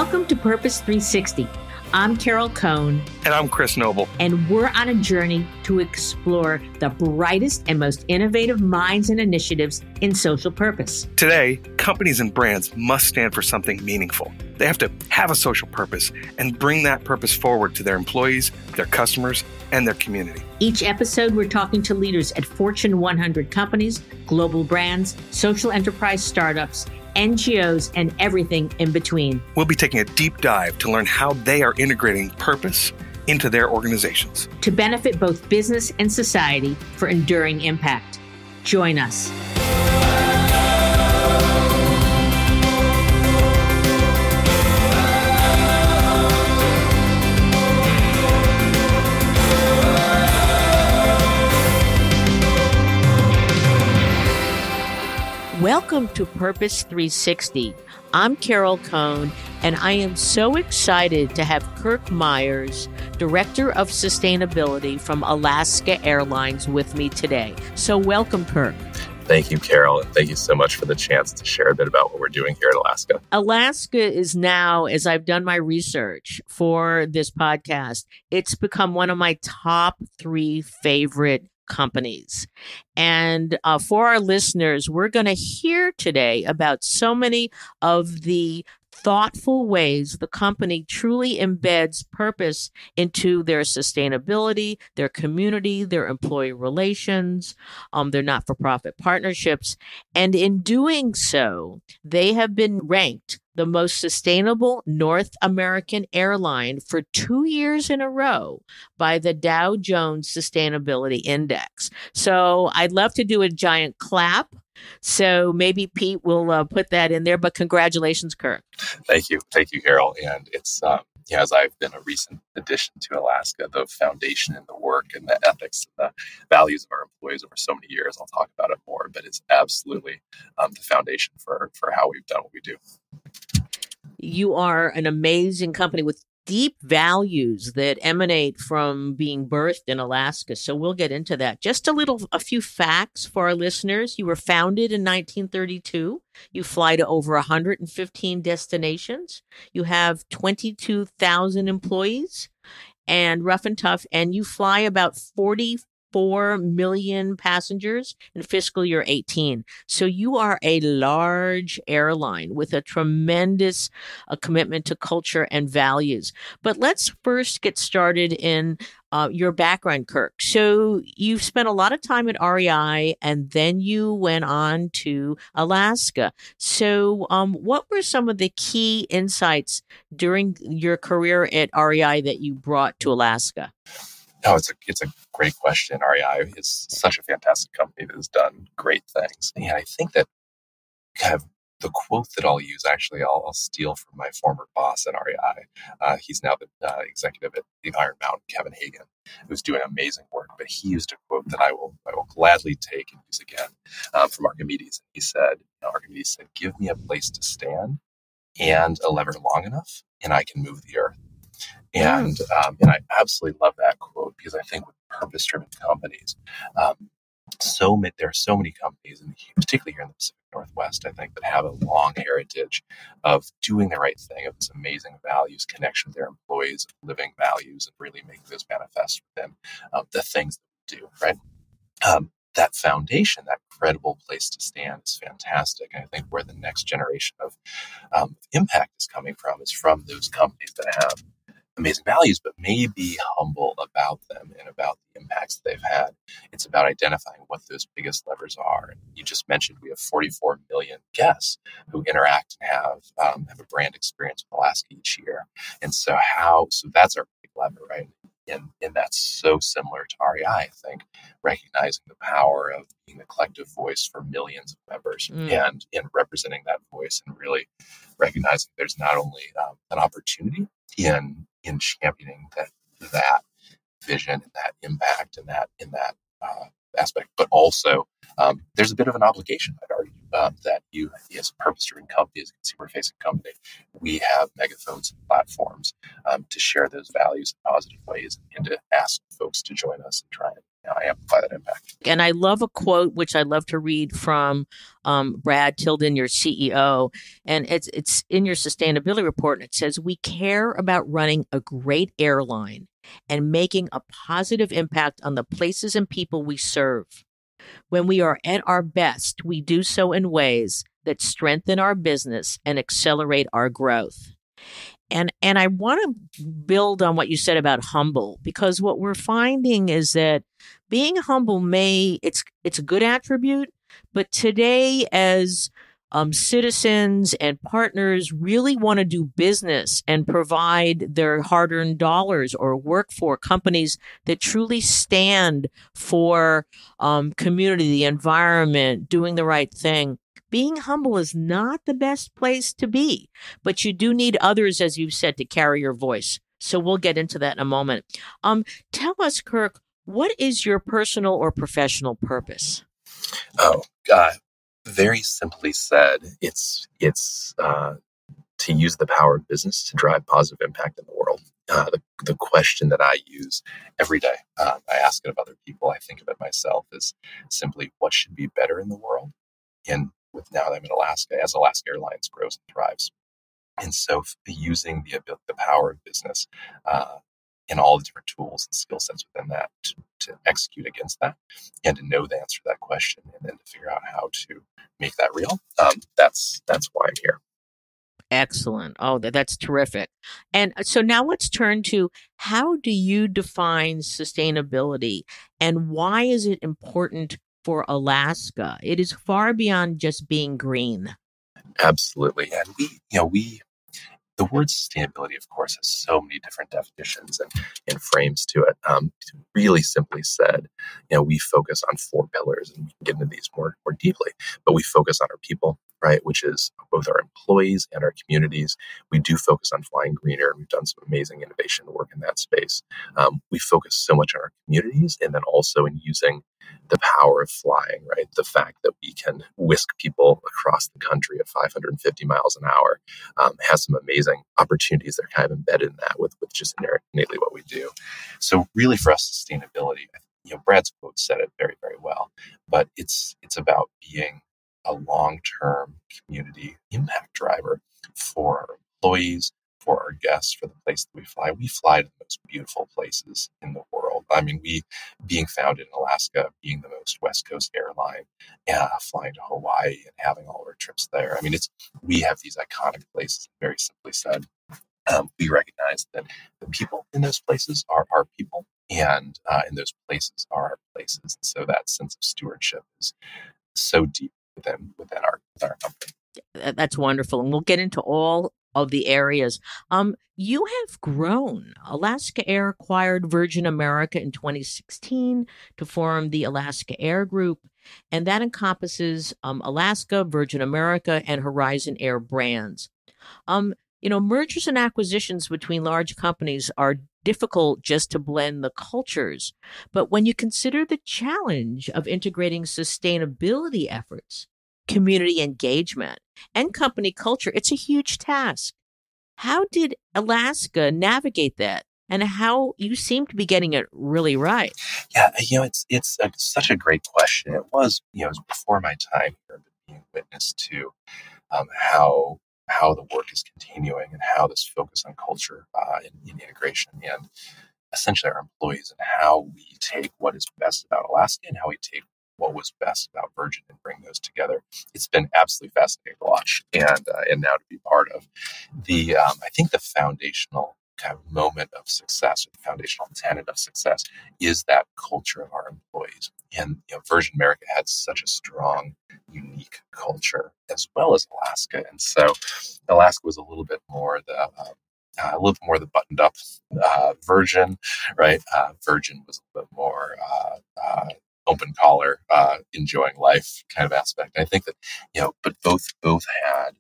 Welcome to Purpose 360. I'm Carol Cohn. And I'm Chris Noble. And we're on a journey to explore the brightest and most innovative minds and initiatives in social purpose. Today, companies and brands must stand for something meaningful. They have to have a social purpose and bring that purpose forward to their employees, their customers, and their community. Each episode, we're talking to leaders at Fortune 100 companies, global brands, social enterprise startups, NGOs, and everything in between. We'll be taking a deep dive to learn how they are integrating purpose into their organizations to benefit both business and society for enduring impact. Join us. Welcome to Purpose 360. I'm Carol Cohn, and I am so excited to have Kirk Myers, Director of Sustainability from Alaska Airlines, with me today. So welcome, Kirk. Thank you, Carol, and thank you so much for the chance to share a bit about what we're doing here at Alaska. Alaska is now, as I've done my research for this podcast, it's become one of my top 3 favorite companies. And for our listeners, we're going to hear today about so many of the thoughtful ways the company truly embeds purpose into their sustainability, their community, their employee relations, their not-for-profit partnerships. And in doing so, they have been ranked the most sustainable North American airline for 2 years in a row by the Dow Jones Sustainability Index. So I'd love to do a giant clap. So maybe Pete will put that in there, but congratulations, Kirk. Thank you. Thank you, Carol. And it's, as I've been a recent addition to Alaska, the foundation and the work and the ethics and the values of our employees over so many years, I'll talk about it more, but it's absolutely the foundation for how we've done what we do. You are an amazing company with deep values that emanate from being birthed in Alaska. So we'll get into that. Just a few facts for our listeners. You were founded in 1932. You fly to over 115 destinations. You have 22,000 employees and rough and tough. And you fly about 44 million passengers in fiscal year 18. So you are a large airline with a tremendous commitment to culture and values. But let's first get started in your background, Kirk. So you've spent a lot of time at REI and then you went on to Alaska. So what were some of the key insights during your career at REI that you brought to Alaska? No, it's a great question. REI is such a fantastic company that has done great things. And I think that kind of the quote that I'll use, actually, I'll steal from my former boss at REI. He's now the executive at the Iron Mountain, Kevin Hagan, who's doing amazing work. But he used a quote that I will gladly take and use again from Archimedes. He said, Archimedes said, "Give me a place to stand and a lever long enough, and I can move the earth." And I absolutely love that quote because I think with purpose-driven companies, there are so many companies, and particularly here in the Pacific Northwest, I think, that have a long heritage of doing the right thing, of this amazing values connection with their employees, living values, and really making those manifest within the things that we do, right? That foundation, that credible place to stand is fantastic. And I think where the next generation of impact is coming from is from those companies that have amazing values, but may be humble about them and about the impacts that they've had. It's about identifying what those biggest levers are. And you just mentioned we have 44 million guests who interact and have a brand experience with Alaska each year. And so that's our big lever, right? And that's so similar to REI, I think, recognizing the power of being the collective voice for millions of members and representing that voice and really recognizing there's not only an opportunity in championing that vision and that impact and that aspect, but also there's a bit of an obligation, I'd argue, that you, as a purpose-driven company, as a consumer-facing company, we have megaphones and platforms to share those values in positive ways and to ask folks to join us and try and I amplify that impact. And I love a quote, which I love to read from Brad Tilden, your CEO. And it's in your sustainability report. And it says, "We care about running a great airline and making a positive impact on the places and people we serve. When we are at our best, we do so in ways that strengthen our business and accelerate our growth." And I want to build on what you said about humble, because what we're finding is that being humble it's a good attribute, but today as citizens and partners really want to do business and provide their hard-earned dollars or work for companies that truly stand for community, the environment, doing the right thing. Being humble is not the best place to be, but you do need others, as you've said, to carry your voice. So we'll get into that in a moment. Tell us, Kirk, what is your personal or professional purpose? Oh, very simply said, it's to use the power of business to drive positive impact in the world. The question that I use every day, I ask it of other people, I think of it myself, is simply what should be better in the world. And with now that I'm in Alaska, as Alaska Airlines grows and thrives. And so using the power of business and all the different tools and skill sets within that to execute against that and to know the answer to that question and then to figure out how to make that real. That's why I'm here. Excellent. Oh, that's terrific. And so now let's turn to, how do you define sustainability and why is it important for Alaska? It is far beyond just being green. Absolutely. And the word sustainability, of course, has so many different definitions and frames to it. Really simply said, we focus on 4 pillars, and we can get into these more deeply, but we focus on our people, right, which is both our employees and our communities. We do focus on flying greener, and we've done some amazing innovation work in that space. We focus so much on our communities and then also in using the power of flying, right? The fact that we can whisk people across the country at 550 miles an hour has some amazing opportunities that are kind of embedded in that with just innately what we do. So really for us, sustainability, Brad's quote said it very, very well, but it's about being a long-term community impact driver for our employees, for our guests, for the place that we fly. We fly to the most beautiful places in the world. I mean, we being founded in Alaska, being the most West Coast airline, flying to Hawaii and having all of our trips there. I mean, we have these iconic places, very simply said. We recognize that the people in those places are our people, and those places are our places. And so that sense of stewardship is so deep within our company. That's wonderful. And we'll get into all of the areas. You have grown. Alaska Air acquired Virgin America in 2016 to form the Alaska Air Group, and that encompasses Alaska, Virgin America, and Horizon Air brands. Mergers and acquisitions between large companies are difficult just to blend the cultures. But when you consider the challenge of integrating sustainability efforts, community engagement, and company culture, it's a huge task. How did Alaska navigate that? And how you seem to be getting it really right? Yeah, it's such a great question. It was before my time here, but being witness to how the work is continuing and how this focus on culture in integration and essentially our employees and how we take what is best about Alaska and how we take what was best about Virgin and bring those together. It's been absolutely fascinating to watch and now to be part of. I think the foundational kind of moment of success, or the foundational tenet of success, is that culture of our employees. And Virgin America had such a strong, unique culture, as well as Alaska. And so Alaska was a little bit more the buttoned up Virgin, right? Virgin was a little bit more open collar, enjoying life kind of aspect. I think that but both had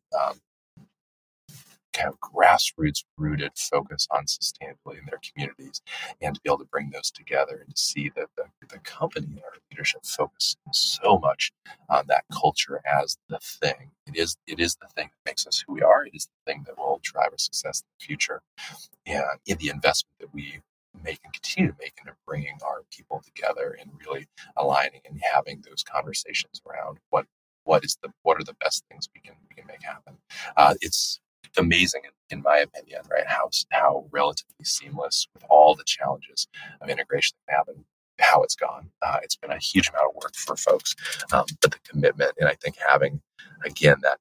kind of grassroots rooted focus on sustainability in their communities, and to be able to bring those together and to see that the company and our leadership focus so much on that culture as the thing. It is the thing that makes us who we are. It is the thing that will drive our success in the future. And in the investment that we make and continue to make into bringing our people together and really aligning and having those conversations around what are the best things we can make happen. It's amazing, in my opinion, right? How relatively seamless with all the challenges of integration that happen, how it's gone. It's been a huge amount of work for folks, but the commitment, and I think having again that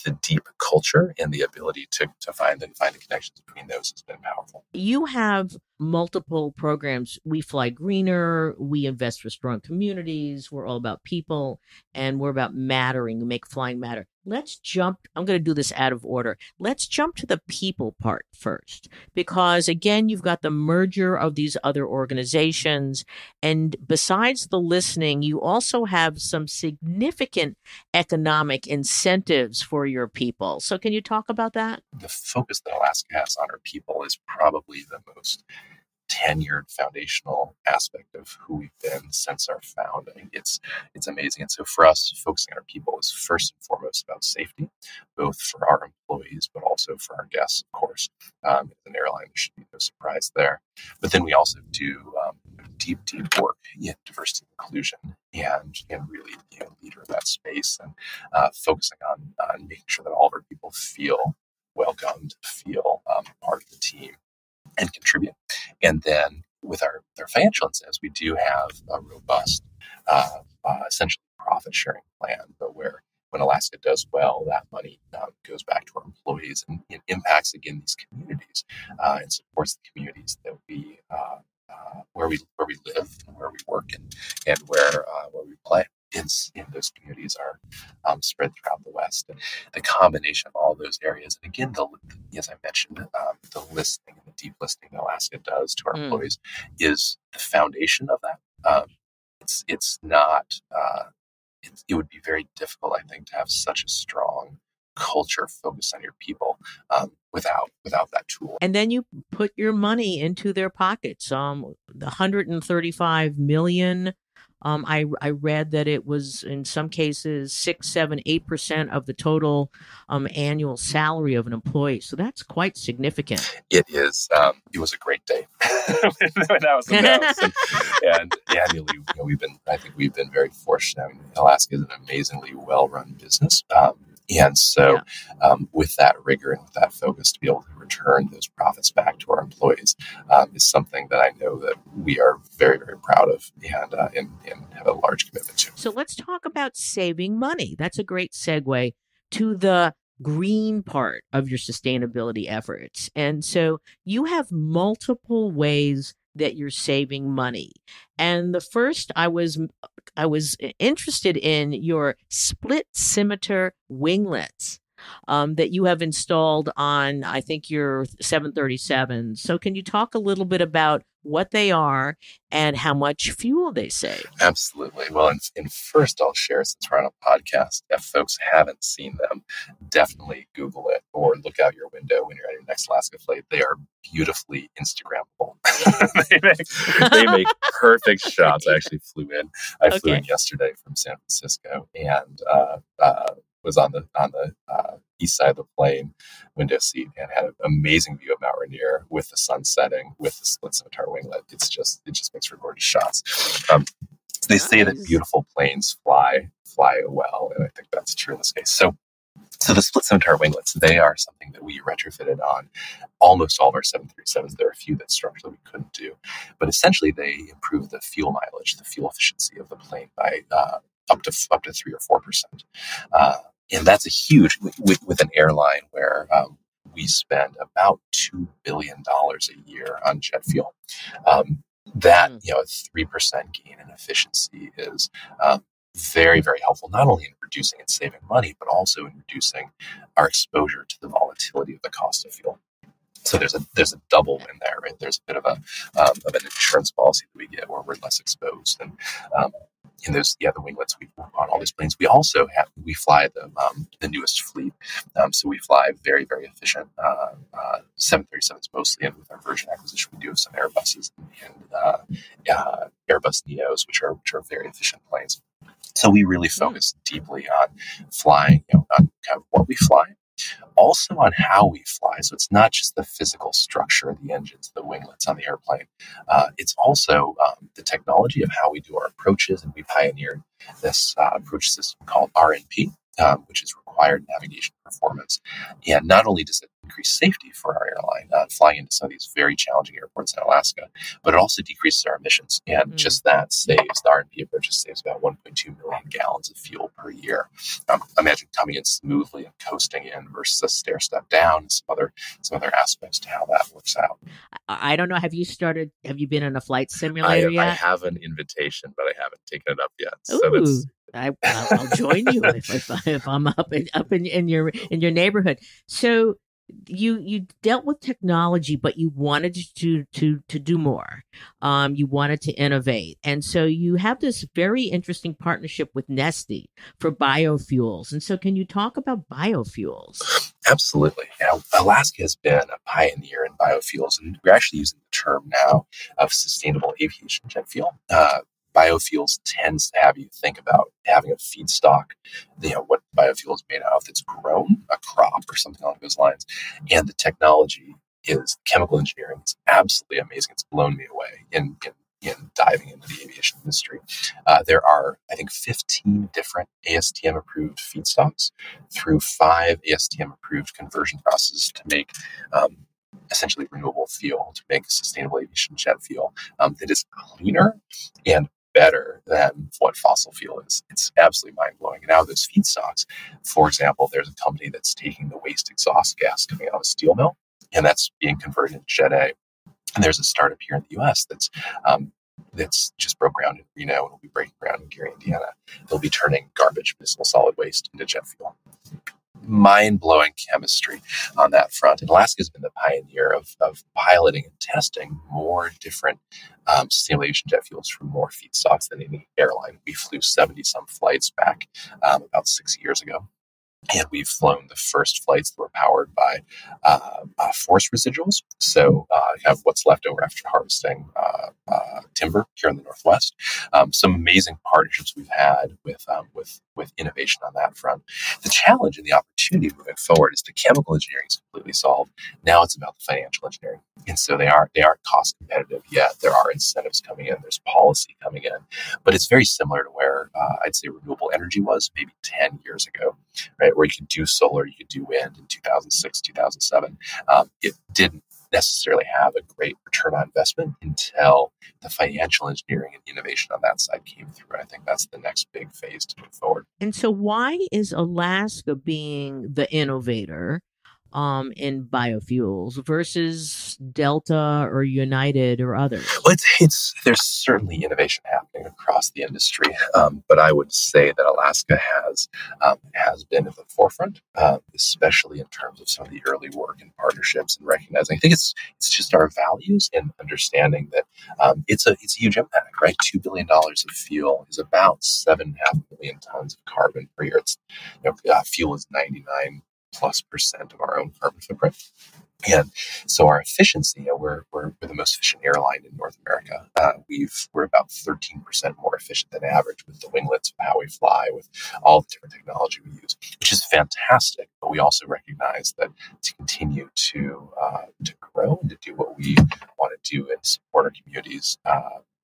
the deep culture and the ability to find the connections between those has been powerful. You have multiple programs. We Fly Greener, we invest for strong communities, we're all about people, and we're about mattering, we make flying matter. Let's jump, I'm going to do this out of order. Let's jump to the people part first, because again, you've got the merger of these other organizations. And besides the listening, you also have some significant economic incentives for your people. So can you talk about that? The focus that Alaska has on our people is probably the most tenured foundational aspect of who we've been since our founding. It's amazing. And so for us, focusing on our people is first and foremost about safety, both for our employees, but also for our guests, of course. As an airline, there should be no surprise there. But then we also do deep work in diversity and inclusion and really leader of that space and focusing on making sure that all of our people feel welcomed, feel part of the team and contribute. And then with our financial incentives, we do have a robust, essentially profit sharing plan, but where when Alaska does well, that money goes back to our employees and it impacts again these communities and supports the communities that we where we live and where we work and where we play. In those communities are spread throughout the West. And the combination of all those areas, and again, as I mentioned, the listening and the deep listening that Alaska does to our employees is the foundation of that. It's not. It would be very difficult, I think, to have such a strong culture focused on your people without that tool. And then you put your money into their pockets. The 135 million. I read that it was in some cases 6, 7, 8% of the total annual salary of an employee. So that's quite significant. It is. It was a great day when that was announced, and annually, we've been very fortunate. I mean, Alaska is an amazingly well-run business. And so with that rigor and with that focus to be able to return those profits back to our employees is something that I know that we are very, very proud of and have a large commitment to. So let's talk about saving money. That's a great segue to the green part of your sustainability efforts. And so you have multiple ways that you're saving money. And the first I was interested in your split scimitar winglets that you have installed on, I think, your 737. So can you talk a little bit about what they are and how much fuel they save? Absolutely. Well, and first I'll share, since we're on a podcast, if folks haven't seen them, definitely Google it or look out your window when you're on your next Alaska flight. They are beautifully Instagrammable. they make perfect shots. I actually flew in. I flew in yesterday from San Francisco and was on the east side of the plane, window seat, and had an amazing view of Mount Rainier with the sun setting, with the split scimitar winglet. It just makes for gorgeous shots. They say that beautiful planes fly well, and I think that's true in this case. So the split scimitar winglets, they are something that we retrofitted on almost all of our 737s. There are a few that structurally we couldn't do, but essentially they improve the fuel mileage, the fuel efficiency of the plane by up to 3 or 4%. And that's a huge, with an airline where we spend about $2 billion a year on jet fuel. That, a 3% gain in efficiency is very, very helpful, not only in reducing and saving money, but also in reducing our exposure to the volatility of the cost of fuel. So there's a double win there, right? There's a bit of an insurance policy that we get where we're less exposed, and in those the winglets we on all these planes. We also fly the newest fleet, so we fly very, very efficient 737s mostly, and with our Virgin acquisition, we do have some Airbuses and Airbus Neos, which are very efficient planes. So we really focus deeply on flying, on kind of what we fly, Also on how we fly. So it's not just the physical structure of the engines, the winglets on the airplane. It's also the technology of how we do our approaches. And we pioneered this approach system called RNP, which is required navigation performance. And not only does it increase safety for our airline, flying into some of these very challenging airports in Alaska, but it also decreases our emissions. And just that saves, the RNP approach saves about 1.2 million gallons of fuel per year. Imagine coming in smoothly and coasting in versus a stair step down, and some other aspects to how that works out. I don't know. Have you been in a flight simulator I yet? have an invitation, but I haven't taken it up yet. So Ooh, that's I'll join you if I'm up in your neighborhood. So you dealt with technology, but you wanted to do more. You wanted to innovate, and so you have this very interesting partnership with Nestle for biofuels. And so, can you talk about biofuels? Absolutely. Alaska has been a pioneer in biofuels, and we're actually using the term now of sustainable aviation jet fuel. Biofuels tends to have you think about having a feedstock, what biofuel is made out of that's grown, a crop or something along those lines. And the technology is chemical engineering. It's absolutely amazing. It's blown me away in diving into the aviation industry. There are, I think, 15 different ASTM approved feedstocks through 5 ASTM approved conversion processes to make essentially renewable fuel, to make sustainable aviation jet fuel that is cleaner and better than what fossil fuel is. It's absolutely mind-blowing. And now those feedstocks, for example, there's a company that's taking the waste exhaust gas coming out of a steel mill, and that's being converted into Jet A. And there's a startup here in the U.S. that's just broke ground in Reno and will be breaking ground in Gary, Indiana. They'll be turning garbage, municipal solid waste, into jet fuel. Mind-blowing chemistry on that front. And Alaska has been the pioneer of piloting and testing more different sustainable aviation jet fuels from more feedstocks than any airline. We flew 70-some flights back about 6 years ago. And we've flown the first flights that were powered by forest residuals. So have what's left over after harvesting timber here in the Northwest. Some amazing partnerships we've had with innovation on that front. The challenge and the opportunity moving forward is the chemical engineering is completely solved. Now it's about the financial engineering. And so they aren't cost competitive yet. There are incentives coming in. There's policy coming in. But it's very similar to where I'd say renewable energy was maybe 10 years ago, right? Where you could do solar, you could do wind in 2006, 2007. It didn't necessarily have a great return on investment until the financial engineering and innovation on that side came through. I think that's the next big phase to move forward. And so, why is Alaska being the innovator in biofuels versus Delta or United or others? Well, there's certainly innovation happening across the industry, but I would say that Alaska has been at the forefront, especially in terms of some of the early work and partnerships and recognizing. I think it's just our values and understanding that it's a huge impact. Right, $2 billion of fuel is about 7.5 million tons of carbon per year. Fuel is 99+% of our own carbon footprint. And so our efficiency, we're the most efficient airline in North America. We're about 13% more efficient than average with the winglets, of how we fly, with all the different technology we use, which is fantastic. But we also recognize that to continue to grow and to do what we want to do and support our communities,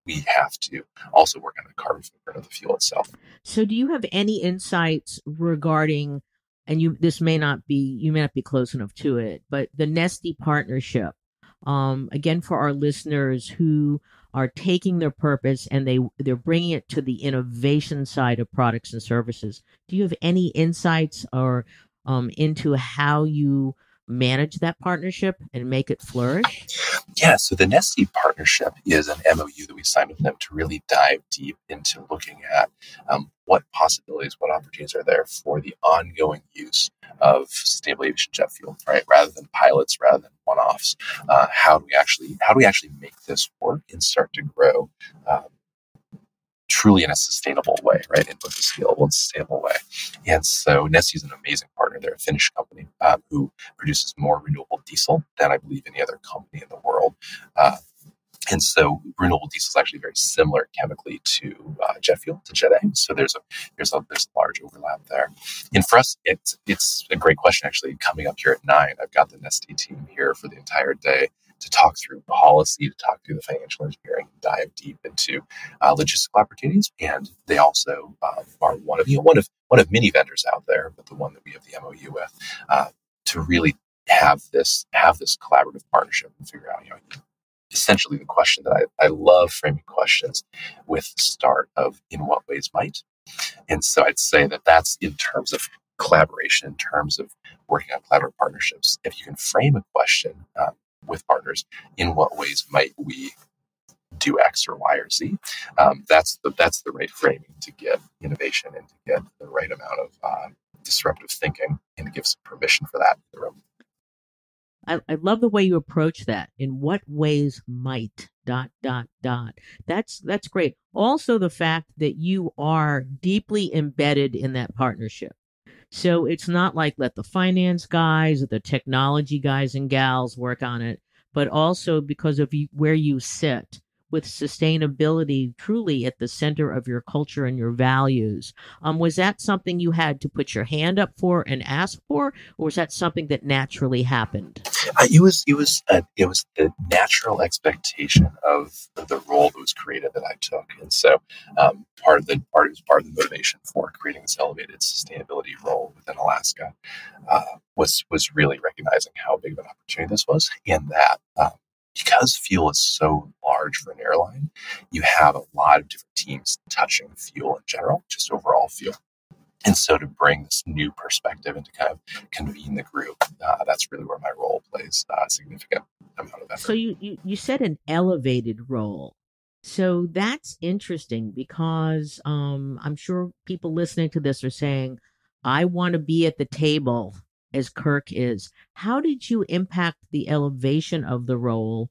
we have to also work on the carbon footprint of the fuel itself. So, do you have any insights regarding, and you may not be close enough to it, but the Nestle partnership, again, for our listeners who are taking their purpose and they're bringing it to the innovation side of products and services. Do you have any insights or into how you manage that partnership and make it flourish? Yeah, so the Nestle partnership is an MOU that we signed with them to really dive deep into looking at what possibilities, what opportunities are there for the ongoing use of sustainable aviation jet fuel, right? Rather than pilots, rather than one-offs. How do we actually make this work and start to grow truly in a sustainable way, right? In both a scalable and sustainable way. And so Nestle is an amazing partner. They're a Finnish company who produces more renewable diesel than I believe any other company in the world. And so renewable diesel is actually very similar chemically to jet fuel, to Jet A. So there's a large overlap there. And for us, it's a great question actually. Coming up here at 9, I've got the Neste team here for the entire day to talk through policy, to talk through the financial engineering, dive deep into logistical opportunities. And they also are one of many vendors out there, but the one that we have the MOU with to really have this collaborative partnership and figure out, essentially the question that I love framing questions with the start of in what ways might. And so I'd say that that's in terms of collaboration, in terms of working on collaborative partnerships. If you can frame a question with partners, in what ways might we do X or Y or Z? That's the right framing to get innovation and to get the right amount of disruptive thinking and to give some permission for that in the room. I love the way you approach that. In what ways might ... That's great. Also, the fact that you are deeply embedded in that partnership. So it's not like let the finance guys or the technology guys and gals work on it, but also because of where you sit with sustainability truly at the center of your culture and your values. Was that something you had to put your hand up for and ask for, or was that something that naturally happened? It was the natural expectation of the role that was created that I took, and so part of the motivation for creating this elevated sustainability role within Alaska was really recognizing how big of an opportunity this was, and that because fuel is so large for an airline, you have a lot of different teams touching fuel in general, just overall fuel. And so to bring this new perspective and to kind of convene the group, that's really where my role plays a significant amount of effort. So you said an elevated role. So that's interesting because I'm sure people listening to this are saying, I want to be at the table as Kirk is. How did you impact the elevation of the role?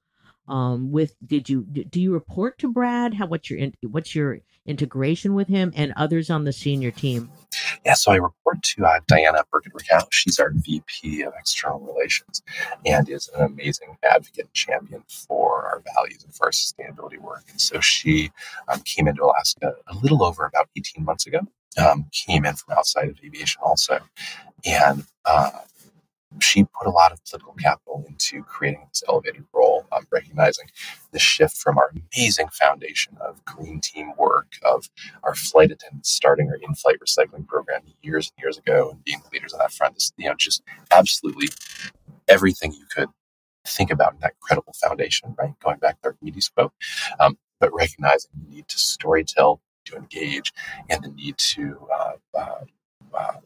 Do you report to Brad? What's your integration with him and others on the senior team? Yeah, so I report to Diana Burkett-Rakow. She's our VP of External Relations and is an amazing advocate and champion for our values and for our sustainability work. And so she came into Alaska a little over about 18 months ago, came in from outside of aviation also. And she put a lot of political capital into creating this elevated role, recognizing the shift from our amazing foundation of green team work, of our flight attendants starting our in-flight recycling program years and years ago and being the leaders on that front. Is, just absolutely everything you could think about in that incredible foundation, right? Going back to Archimedes' quote, but recognizing the need to storytell, to engage, and the need to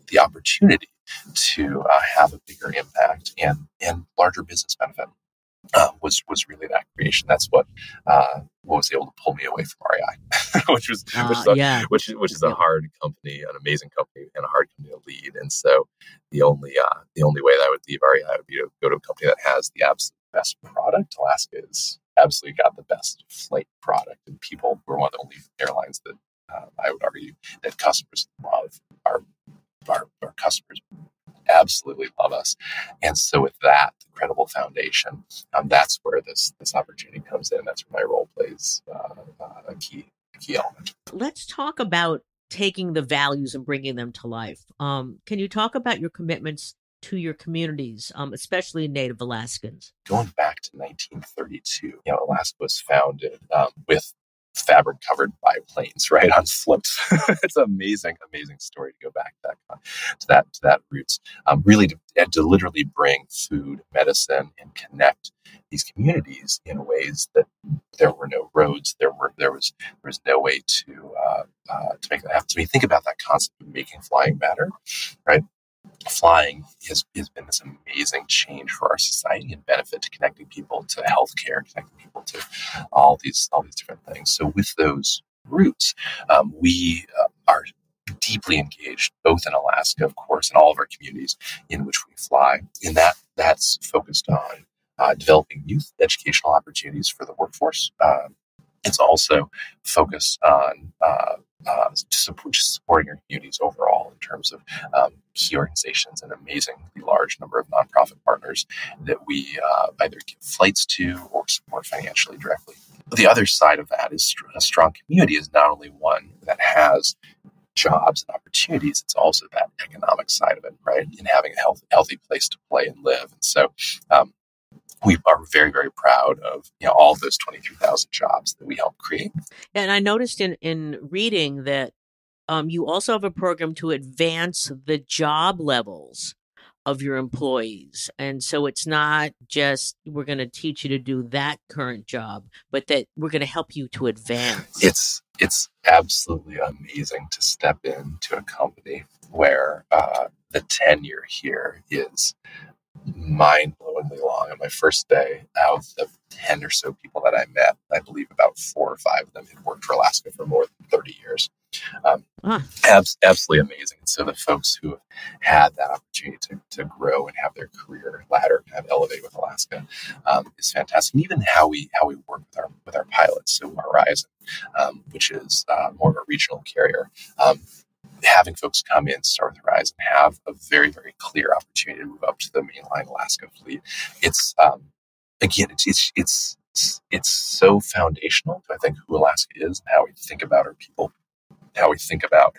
the opportunity to have a bigger impact and larger business benefit was really that creation. That's what was able to pull me away from REI, which is a hard company, an amazing company, and a hard company to lead. And so the only way that I would leave REI would be to go to a company that has the absolute best product. Alaska has absolutely got the best flight product, and people. We're one of the only airlines that I would argue that customers love. Our customers absolutely love us. And so with that credible foundation, that's where this opportunity comes in. That's where my role plays a key element. Let's talk about taking the values and bringing them to life. Can you talk about your commitments to your communities, especially Native Alaskans? Going back to 1932, Alaska was founded with fabric covered biplanes, right, on floats. It's an amazing story to go back to that roots. Really to literally bring food, medicine, and connect these communities in ways that there were no roads. There was no way to make that happen. So we think about that concept of making flying matter, right? Flying has been this amazing change for our society and benefit to connecting people to healthcare, connecting people to all these different things. So with those roots, we are deeply engaged, both in Alaska, of course, and all of our communities in which we fly. And that's focused on developing youth educational opportunities for the workforce. It's also focused on supporting our communities overall in terms of key organizations and amazingly large number of nonprofit partners that we either give flights to or support financially directly. The other side of that is a strong community is not only one that has jobs and opportunities, it's also that economic side of it, right? And having a healthy place to play and live. And so we are very, very proud of all of those 23,000 jobs that we helped create. And I noticed in reading that you also have a program to advance the job levels of your employees. And so it's not just we're going to teach you to do that current job, but that we're going to help you to advance. It's absolutely amazing to step into a company where the tenure here is mind-blowingly long. On my first day, out of the 10 or so people that I met, I believe about 4 or 5 of them had worked for Alaska for more than 30 years. Absolutely amazing. And so the folks who have had that opportunity to grow and have their career ladder kind of elevate with Alaska is fantastic. And even how we work with our pilots, so Horizon, which is more of a regional carrier. Having folks come in, start with Horizon, have a very, very clear opportunity to move up to the mainline Alaska fleet. It's again, it's so foundational to I think who Alaska is and how we think about our people, how we think about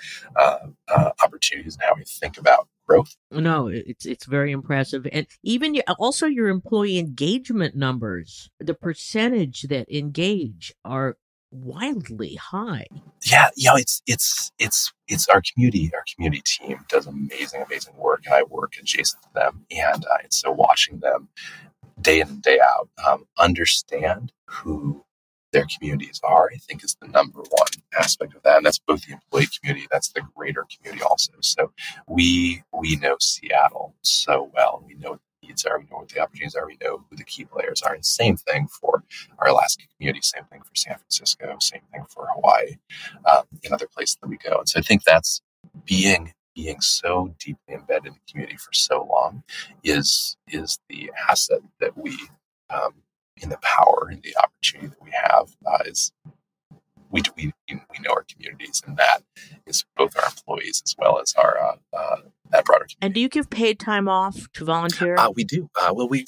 opportunities, and how we think about growth. No, it's very impressive, and even also your employee engagement numbers, the percentage that engage are wildly high. Yeah, it's our community. Our community team does amazing work, and I work adjacent to them, and so watching them day in and day out understand who their communities are, I think, is the number one aspect of that, and that's both the employee community, that's the greater community also. So we know Seattle so well. We know what the needs are. We know what the opportunities are. We know who the key players are. And same thing for our Alaska community. Same thing for San Francisco. Same thing for Hawaii, and other places that we go. And so I think that's being so deeply embedded in the community for so long is the asset that we. In the power and the opportunity that we have is we know our communities, and that is both our employees as well as our that broader community. And do you give paid time off to volunteer? We do. Well, we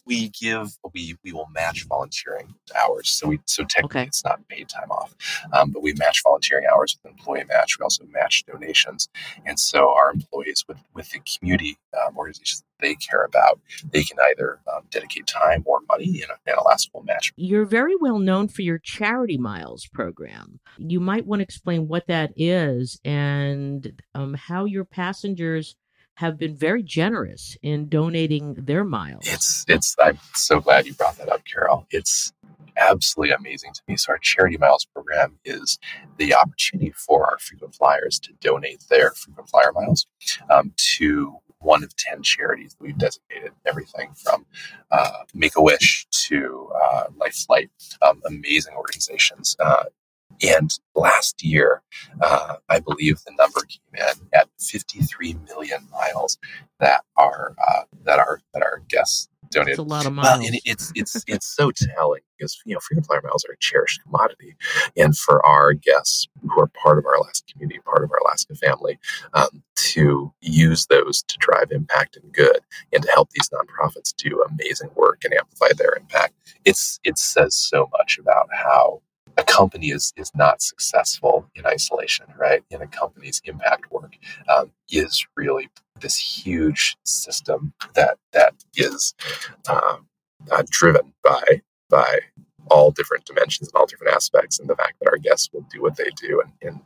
will match volunteering hours. So technically It's not paid time off, but we match volunteering hours with an employee match. We also match donations, and so our employees with the community organizations that they care about, they can either dedicate time or money, and Alaska will match. You're very well known for your Charity Miles program. You might want to explain what that is and how your passengers have been very generous in donating their miles. I'm so glad you brought that up, Carol. It's absolutely amazing to me. So our Charity Miles program is the opportunity for our frequent flyers to donate their frequent flyer miles to one of 10 charities that we've designated, everything from Make-A-Wish to Life Flight, amazing organizations. And last year, I believe the number came in at 53 million miles that our guests donated. That's a lot of miles. Well, and it's so telling because frequent flyer miles are a cherished commodity, and for our guests who are part of our Alaska community, part of our Alaska family, to use those to drive impact and good, and to help these nonprofits do amazing work and amplify their impact. It says so much about how a company is not successful in isolation, right? And a company's impact work is really this huge system that is driven by all different dimensions and all different aspects. And the fact that our guests will do what they do and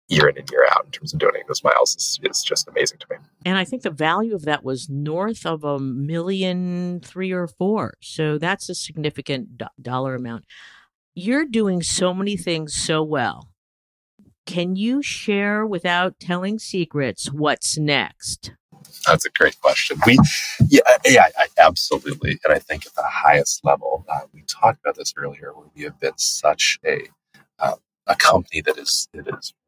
year in and year out in terms of donating those miles is just amazing to me. And I think the value of that was north of $1.3 million or $4 million. So that's a significant dollar amount. You're doing so many things so well. Can you share, without telling secrets, what's next? That's a great question. I absolutely. And I think at the highest level, we talked about this earlier, where we have been such a company that is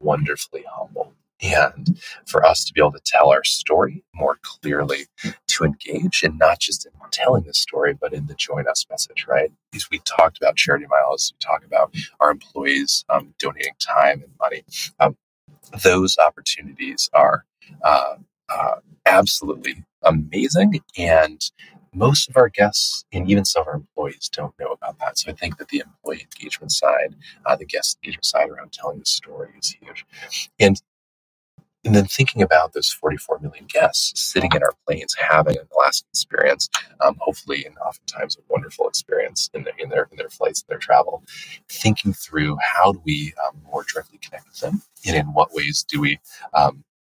wonderfully humble. And for us to be able to tell our story more clearly, to engage, and not just in telling the story, but in the join us message, right? Because we talked about Charity Miles, we talk about our employees donating time and money. Those opportunities are absolutely amazing, and most of our guests and even some of our employees don't know about that. So I think that the employee engagement side, the guest engagement side around telling the story is huge. And then thinking about those 44 million guests sitting in our planes, having an Alaska experience, hopefully, and oftentimes a wonderful experience in their flights, their travel. Thinking through how do we more directly connect with them, and in what ways do we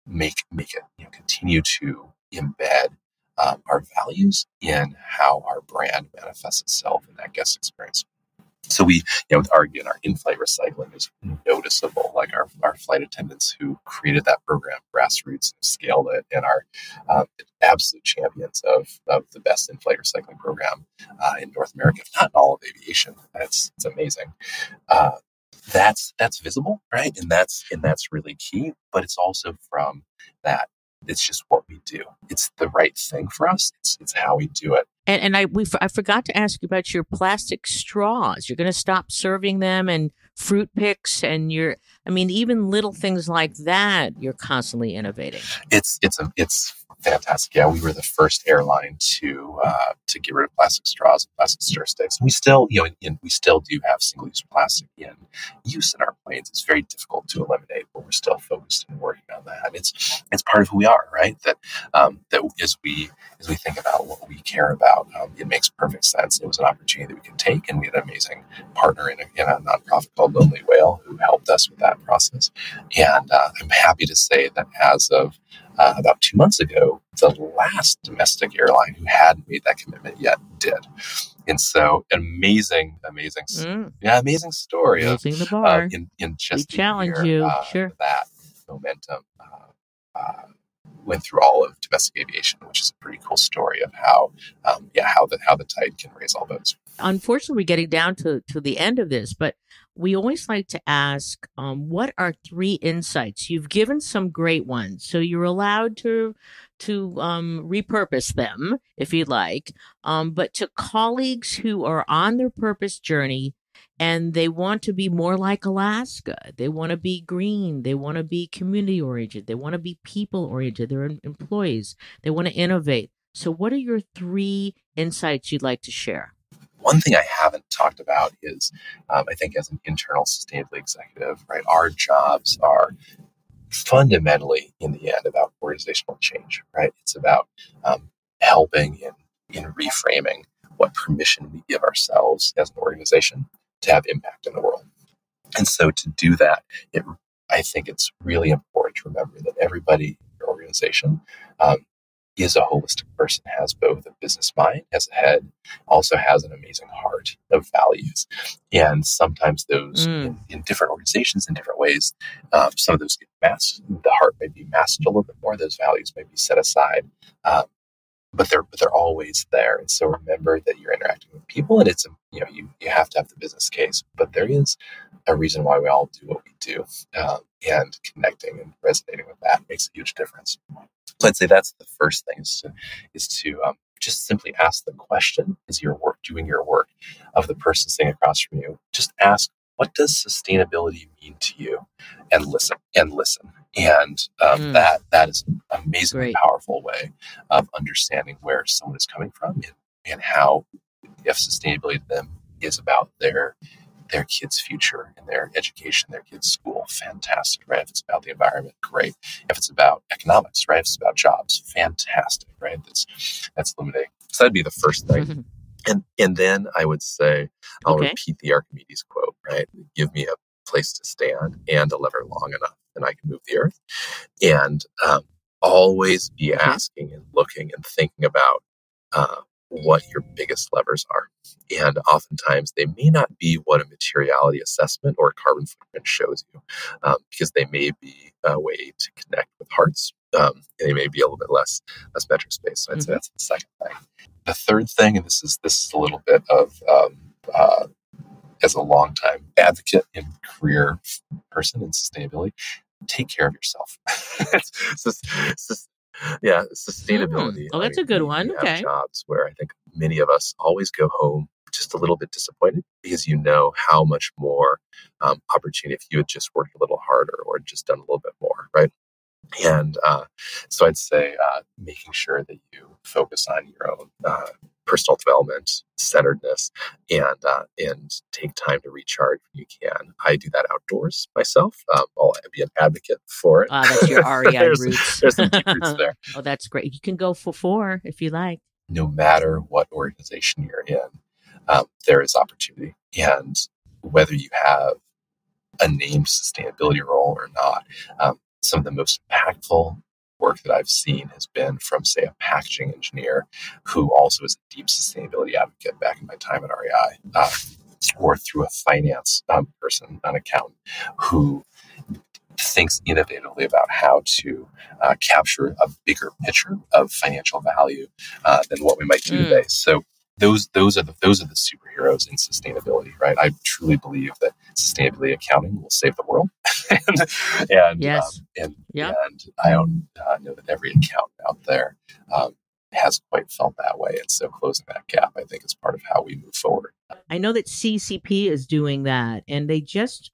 make it continue to embed our values in how our brand manifests itself in that guest experience. So we, with our in-flight recycling is noticeable. Like our flight attendants who created that program, grassroots, and scaled it, and are absolute champions of the best in-flight recycling program in North America, if not in all of aviation. It's amazing. That's visible, right? And that's really key. But it's also from that. It's just what we do. It's the right thing for us. It's how we do it. And I forgot to ask you about your plastic straws. You're going to stop serving them, and fruit picks, and even little things like that. You're constantly innovating. It's fantastic. Yeah, we were the first airline to get rid of plastic straws and plastic stir sticks. And we still, we still do have single-use plastic in use in our planes. It's very difficult to eliminate, but we're still focused and working on that. It's part of who we are, right? That as we think about what we care about, it makes perfect sense. It was an opportunity that we could take, and we had an amazing partner in a nonprofit called Lonely Whale who helped us with that process. And I'm happy to say that as of about 2 months ago, the last domestic airline who hadn't made that commitment yet did. And so amazing story. Raising the bar. In just we challenge year, you. Sure. That momentum went through all of domestic aviation, which is a pretty cool story of how the tide can raise all boats. Unfortunately, we're getting down to the end of this, but we always like to ask, what are 3 insights? You've given some great ones, so you're allowed to repurpose them if you'd like. But to colleagues who are on their purpose journey and they want to be more like Alaska, they want to be green, they want to be community oriented, they want to be people oriented, they're employees, they want to innovate. So what are your 3 insights you'd like to share? One thing I haven't talked about is, I think as an internal sustainability executive, right, our jobs are fundamentally, in the end, about organizational change, right? It's about helping in reframing what permission we give ourselves as an organization to have impact in the world. And so to do that, I think it's really important to remember that everybody in your organization is a holistic person, has both a business mind, has a head, also has an amazing heart of values. And sometimes those in different organizations in different ways, some of those get masked. The heart may be masked a little bit more. Those values may be set aside. But they're always there. And so remember that you're interacting with people, and it's you have to have the business case, but there is a reason why we all do what we do, and connecting and resonating with that makes a huge difference. So I'd say that's the first thing is to just simply ask the question as you're doing your work of the person sitting across from you. Just ask, what does sustainability mean to you? And listen. And that is an amazingly powerful way of understanding where someone is coming from and how, if sustainability to them is about their kids' future and their education, their kids' school, fantastic, right? If it's about the environment, great. If it's about economics, right? If it's about jobs, fantastic, right? That's illuminating. So that'd be the first thing. And then I would say, I'll repeat the Archimedes quote, right? Give me a place to stand and a lever long enough, and I can move the earth. And always be asking and looking and thinking about what your biggest levers are. And oftentimes they may not be what a materiality assessment or a carbon footprint shows you, because they may be a way to connect with hearts, and they may be a little bit less metrics-based. So I'd say that's the second thing. The third thing, and this is a little bit of as a longtime advocate and career person in sustainability, take care of yourself. Sustainability. Oh, that's a good one. We have jobs where I think many of us always go home just a little bit disappointed because you know how much more opportunity if you had just worked a little harder or just done a little bit more, right? And so I'd say making sure that you focus on your own personal development, centeredness, and take time to recharge when you can. I do that outdoors myself. I'll be an advocate for it. That's your REI roots. There's some deep roots there. Oh, that's great. You can go for 4 if you like. No matter what organization you're in, there is opportunity. And whether you have a named sustainability role or not, some of the most impactful work that I've seen has been from, say, a packaging engineer who also is a deep sustainability advocate back in my time at REI, or through a finance person, an accountant, who thinks innovatively about how to capture a bigger picture of financial value than what we might do today. So those are the superheroes in sustainability, right? I truly believe that sustainability accounting will save the world, and yes. And I know that every accountant out there has quite felt that way, and so closing that gap, I think, is part of how we move forward. I know that CCP is doing that, and they just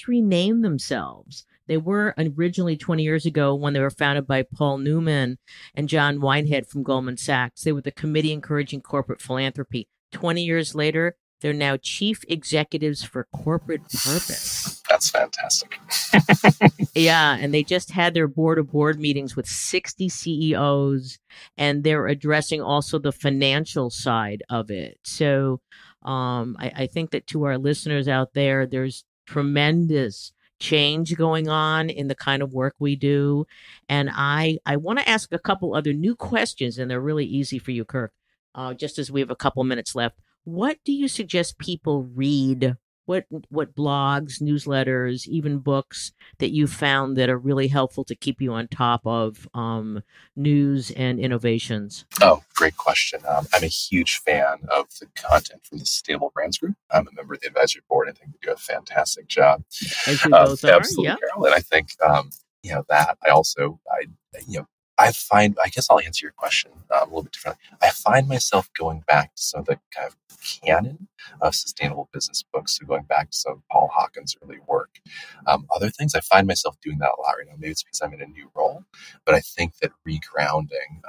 renamed themselves. They were originally 20 years ago when they were founded by Paul Newman and John Whitehead from Goldman Sachs. They were the Committee Encouraging Corporate Philanthropy. 20 years later, they're now Chief Executives for Corporate Purpose. That's fantastic. Yeah, and they just had their board meetings with 60 CEOs, and they're addressing also the financial side of it. So I think that to our listeners out there, there's tremendous change going on in the kind of work we do. And I want to ask a couple other new questions, and they're really easy for you, Kirk, just as we have a couple minutes left. What do you suggest people read? What blogs, newsletters, even books that you found that are really helpful to keep you on top of news and innovations? Oh, great question. I'm a huge fan of the content from the Sustainable Brands Group. I'm a member of the advisory board. I think they do a fantastic job. As you both are, absolutely, yeah. Carol. And I think that I find, I guess I'll answer your question a little bit differently. I find myself going back to some of the kind of canon of sustainable business books, so going back to some of Paul Hawkins' early work. Other things, I find myself doing that a lot right now. Maybe it's because I'm in a new role, but I think that regrounding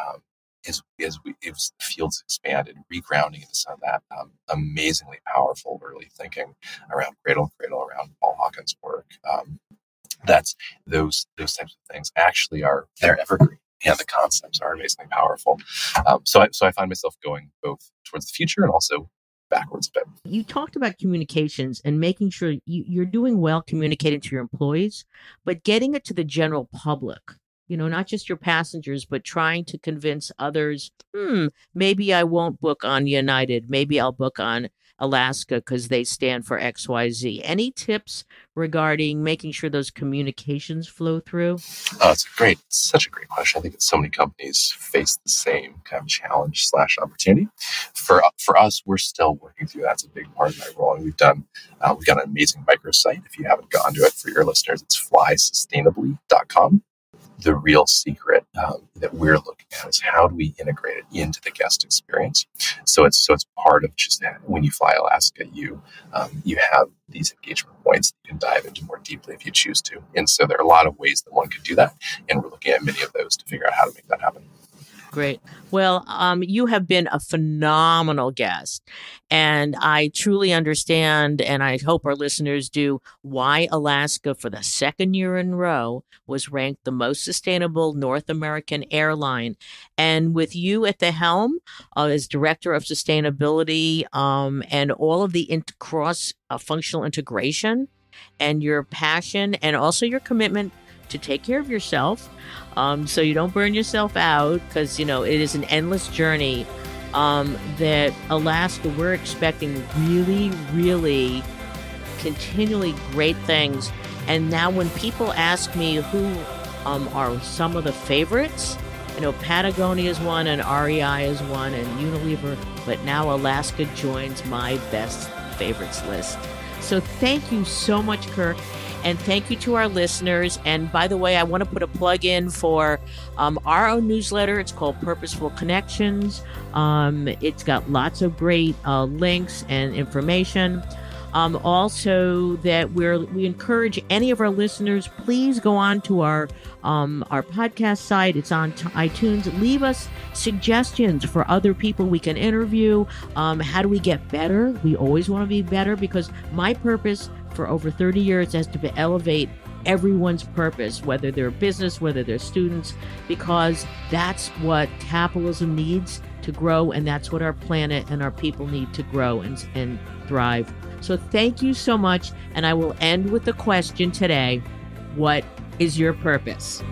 as the field's expanded, regrounding into some of that amazingly powerful early thinking around Cradle to Cradle, around Paul Hawkins' work. That's those types of things actually they're evergreen. And the concepts are amazingly powerful. So I find myself going both towards the future and also backwards a bit. You talked about communications and making sure you're doing well communicating to your employees, but getting it to the general public. Not just your passengers, but trying to convince others, maybe I won't book on United. Maybe I'll book on Alaska because they stand for XYZ. Any tips regarding making sure those communications flow through? Oh, such a great question. I think that so many companies face the same kind of challenge / opportunity. For us, we're still working through that. It's a big part of my role. And we've got an amazing microsite. If you haven't gone to it, for your listeners, it's flysustainably.com. The real secret that we're looking at is how do we integrate it into the guest experience. So it's part of just when you fly Alaska, you have these engagement points that you can dive into more deeply if you choose to. And so there are a lot of ways that one could do that, and we're looking at many of those to figure out how to make that happen. Great. Well, you have been a phenomenal guest, and I truly understand, and I hope our listeners do, why Alaska, for the second year in a row, was ranked the most sustainable North American airline. And with you at the helm as Director of Sustainability and all of the cross-functional integration and your passion and also your commitment to take care of yourself so you don't burn yourself out, because, it is an endless journey, that Alaska, we're expecting really, really continually great things. And now when people ask me who are some of the favorites, Patagonia is one and REI is one and Unilever, but now Alaska joins my best favorites list. So thank you so much, Kirk. And thank you to our listeners. And by the way, I want to put a plug in for our own newsletter. It's called Purposeful Connections. It's got lots of great links and information. Also, that we encourage any of our listeners, please go on to our podcast site. It's on iTunes. Leave us suggestions for other people we can interview. How do we get better? We always want to be better, because my purpose for over 30 years has to elevate everyone's purpose, whether they're a business, whether they're students, because that's what capitalism needs to grow, and that's what our planet and our people need to grow and thrive. So thank you so much, and I will end with the question today: what is your purpose?